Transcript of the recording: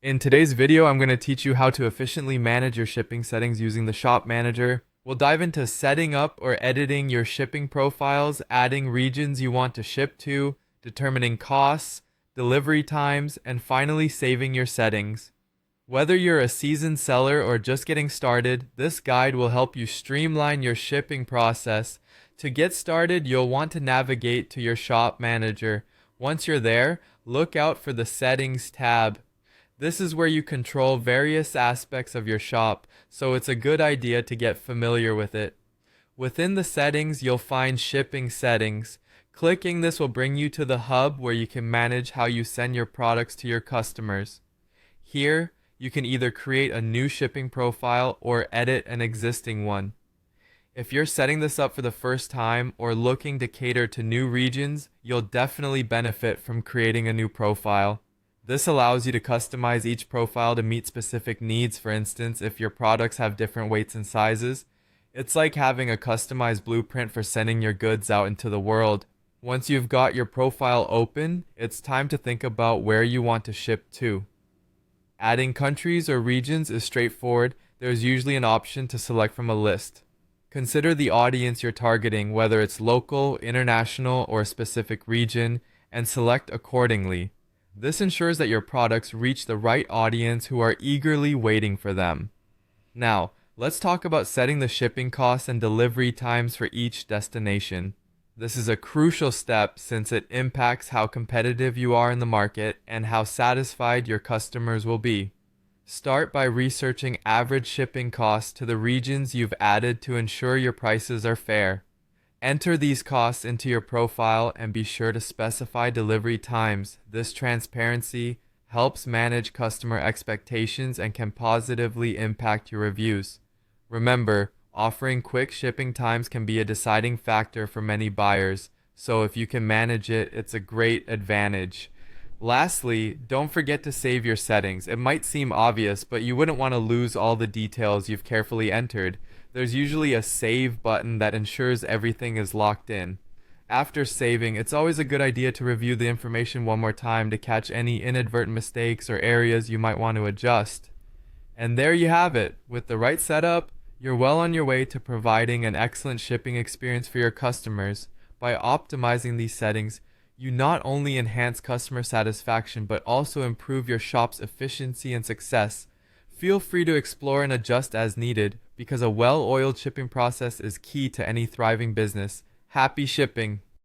In today's video, I'm going to teach you how to efficiently manage your shipping settings using the Shop Manager. We'll dive into setting up or editing your shipping profiles, adding regions you want to ship to, determining costs, delivery times, and finally saving your settings. Whether you're a seasoned seller or just getting started, this guide will help you streamline your shipping process. To get started, you'll want to navigate to your Shop Manager. Once you're there, look out for the Settings tab. This is where you control various aspects of your shop, so it's a good idea to get familiar with it. Within the settings, you'll find shipping settings. Clicking this will bring you to the hub where you can manage how you send your products to your customers. Here, you can either create a new shipping profile or edit an existing one. If you're setting this up for the first time or looking to cater to new regions, you'll definitely benefit from creating a new profile. This allows you to customize each profile to meet specific needs. For instance, if your products have different weights and sizes, it's like having a customized blueprint for sending your goods out into the world. Once you've got your profile open, it's time to think about where you want to ship to. Adding countries or regions is straightforward. There's usually an option to select from a list. Consider the audience you're targeting, whether it's local, international, or a specific region, and select accordingly. This ensures that your products reach the right audience who are eagerly waiting for them. Now, let's talk about setting the shipping costs and delivery times for each destination. This is a crucial step since it impacts how competitive you are in the market and how satisfied your customers will be. Start by researching average shipping costs to the regions you've added to ensure your prices are fair. Enter these costs into your profile and be sure to specify delivery times. This transparency helps manage customer expectations and can positively impact your reviews. Remember, offering quick shipping times can be a deciding factor for many buyers, so if you can manage it, it's a great advantage. Lastly, don't forget to save your settings. It might seem obvious, but you wouldn't want to lose all the details you've carefully entered. There's usually a save button that ensures everything is locked in. After saving, it's always a good idea to review the information one more time to catch any inadvertent mistakes or areas you might want to adjust. And there you have it. With the right setup, you're well on your way to providing an excellent shipping experience for your customers. By optimizing these settings, you not only enhance customer satisfaction but also improve your shop's efficiency and success. Feel free to explore and adjust as needed, because a well-oiled shipping process is key to any thriving business. Happy shipping!